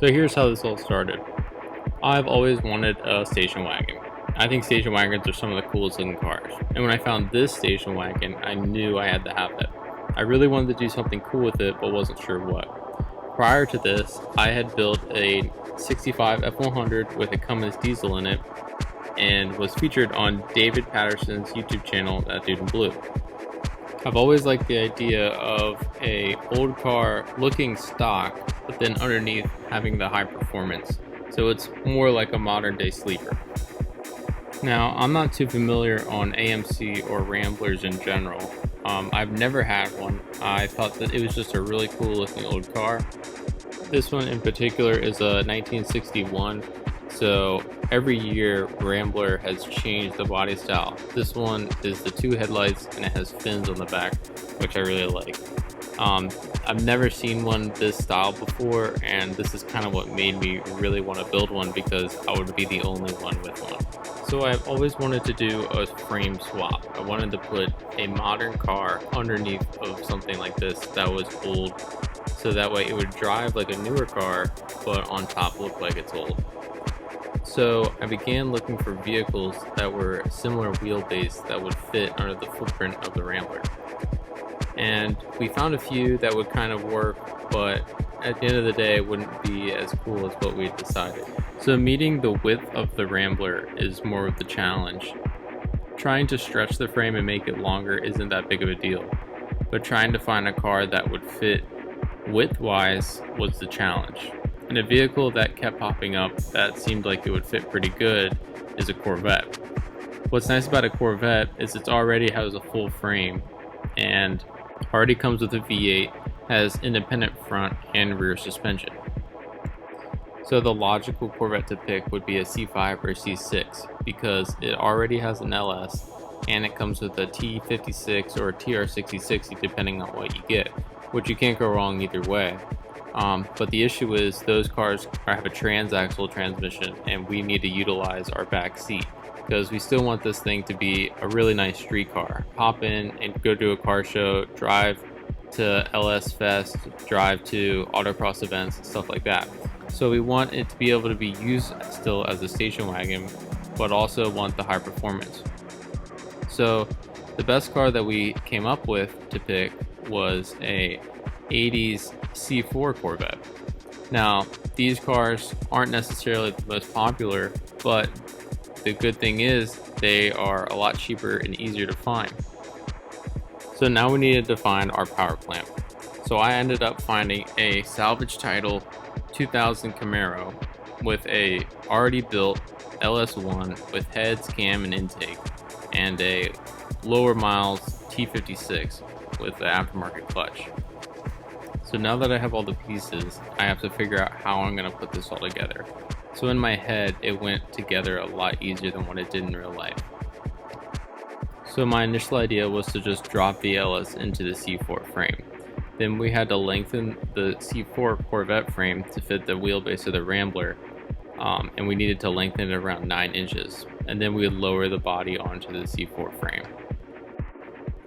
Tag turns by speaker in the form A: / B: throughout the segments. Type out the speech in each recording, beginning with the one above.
A: So here's how this all started. I've always wanted a station wagon. I think station wagons are some of the coolest looking cars. And when I found this station wagon, I knew I had to have it. I really wanted to do something cool with it, but wasn't sure what. Prior to this, I had built a 65 F100 with a Cummins diesel in it and was featured on David Patterson's YouTube channel, That Dude in Blue. I've always liked the idea of a old car looking stock, but then underneath having the high performance. So it's more like a modern day sleeper. Now, I'm not too familiar on AMC or Ramblers in general. I've never had one. I thought that it was just a really cool looking old car. This one in particular is a 1961. So every year Rambler has changed the body style. This one is the two headlights and it has fins on the back, which I really like. I've never seen one this style before, and this is kind of what made me really want to build one because I would be the only one with one. So I've always wanted to do a frame swap. I wanted to put a modern car underneath of something like this that was old, so that way it would drive like a newer car, but on top look like it's old. So I began looking for vehicles that were similar wheelbase that would fit under the footprint of the Rambler. And we found a few that would kind of work, but at the end of the day, it wouldn't be as cool as what we had decided. So meeting the width of the Rambler is more of the challenge. Trying to stretch the frame and make it longer isn't that big of a deal, but trying to find a car that would fit width-wise was the challenge. And a vehicle that kept popping up that seemed like it would fit pretty good is a Corvette. What's nice about a Corvette is it already has a full frame and already comes with a V8, has independent front and rear suspension. So the logical Corvette to pick would be a C5 or a C6 because it already has an LS and it comes with a T56 or a TR6060 depending on what you get, which you can't go wrong either way. But the issue is those cars have a transaxle transmission and we need to utilize our back seat because we still want this thing to be a really nice street car. Hop in and go to a car show, drive to LS Fest, drive to autocross events and stuff like that. So we want it to be able to be used still as a station wagon, but also want the high performance. So the best car that we came up with to pick was a 80s C4 Corvette. Now, these cars aren't necessarily the most popular, but the good thing is they are a lot cheaper and easier to find. So now we needed to find our power clamp. So I ended up finding a salvage title 2000 Camaro with a already built LS1 with heads, cam, and intake, and a lower miles T56 with the aftermarket clutch. So now that I have all the pieces, I have to figure out how I'm going to put this all together. So in my head, it went together a lot easier than what it did in real life. So my initial idea was to just drop the LS into the C4 frame. Then we had to lengthen the C4 Corvette frame to fit the wheelbase of the Rambler, and we needed to lengthen it around 9 inches. And then we would lower the body onto the C4 frame.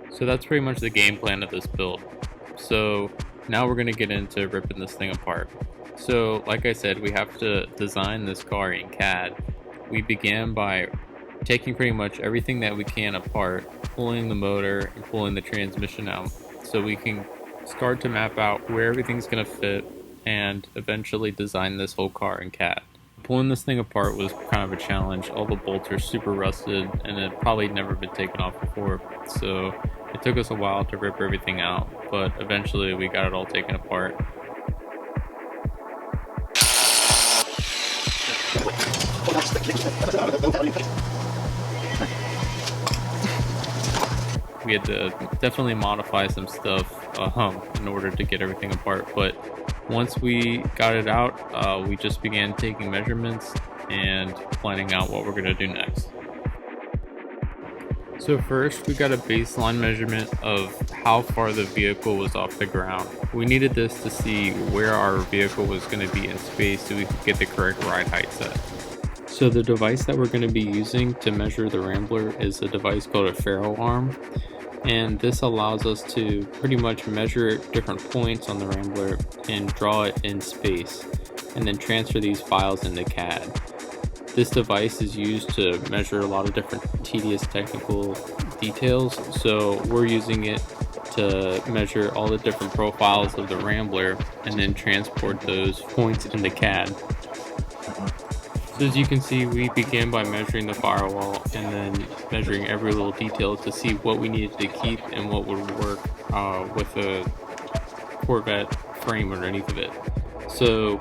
A: So that's pretty much the game plan of this build. So now we're going to get into ripping this thing apart. So like I said, we have to design this car in CAD. We began by taking pretty much everything that we can apart, pulling the motor and pulling the transmission out so we can start to map out where everything's going to fit and eventually design this whole car in CAD. Pulling this thing apart was kind of a challenge. All the bolts are super rusted and it probably never been taken off before, so it took us a while to rip everything out, but eventually we got it all taken apart. We had to definitely modify some stuff in order to get everything apart, but once we got it out, we just began taking measurements and planning out what we're going to do next. So first, we got a baseline measurement of how far the vehicle was off the ground. We needed this to see where our vehicle was going to be in space so we could get the correct ride height set. So the device that we're going to be using to measure the Rambler is a device called a ferro arm. And this allows us to pretty much measure different points on the Rambler and draw it in space. and then transfer these files into CAD. This device is used to measure a lot of different tedious technical details, so we're using it to measure all the different profiles of the Rambler and then transport those points into CAD. So as you can see, we began by measuring the firewall and then measuring every little detail to see what we needed to keep and what would work with a Corvette frame underneath of it. So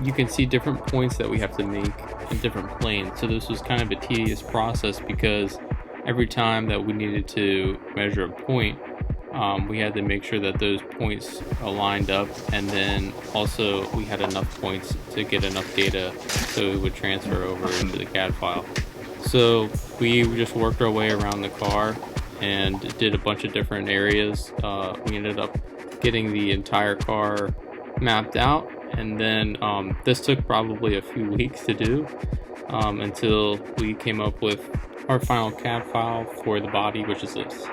A: you can see different points that we have to make in different planes. So this was kind of a tedious process because every time that we needed to measure a point, we had to make sure that those points aligned up, and then also we had enough points to get enough data so it would transfer over into the CAD file. So we just worked our way around the car and did a bunch of different areas. We ended up getting the entire car mapped out, and then this took probably a few weeks to do until we came up with our final CAD file for the body, which is this.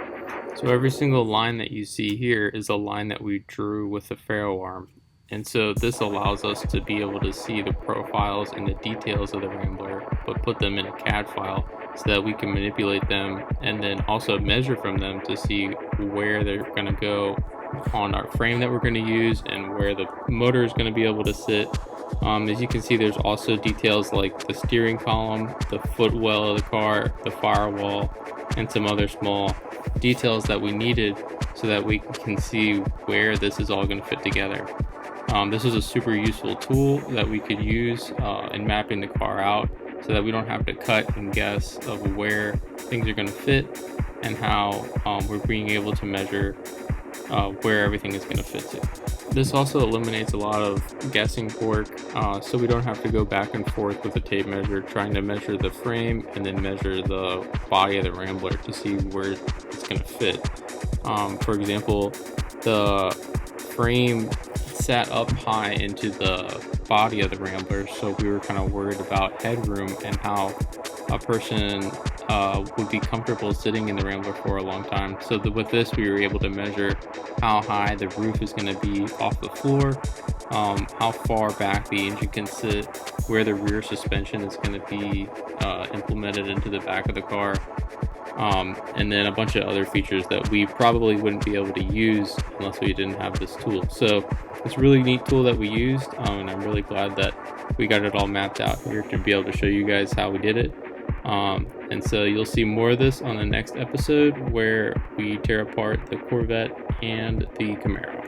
A: So every single line that you see here is a line that we drew with the ferro arm, and so this allows us to be able to see the profiles and the details of the Rambler, but put them in a CAD file so that we can manipulate them and then also measure from them to see where they're going to go on our frame that we're going to use and where the motor is going to be able to sit. As you can see, there's also details like the steering column, the footwell of the car, the firewall, and some other small details that we needed so that we can see where this is all going to fit together. This is a super useful tool that we could use in mapping the car out so that we don't have to cut and guess of where things are going to fit and how we're being able to measure where everything is going to fit to. This also eliminates a lot of guessing work, so we don't have to go back and forth with a tape measure trying to measure the frame and then measure the body of the Rambler to see where it's going to fit. For example, the frame sat up high into the body of the Rambler, so we were kind of worried about headroom and how a person would be comfortable sitting in the Rambler for a long time. So with this, we were able to measure how high the roof is going to be off the floor, how far back the engine can sit, where the rear suspension is going to be implemented into the back of the car, and then a bunch of other features that we probably wouldn't be able to use unless we didn't have this tool. So it's a really neat tool that we used, and I'm really glad that we got it all mapped out here to be able to show you guys how we did it. And so you'll see more of this on the next episode where we tear apart the Corvette and the Camaro.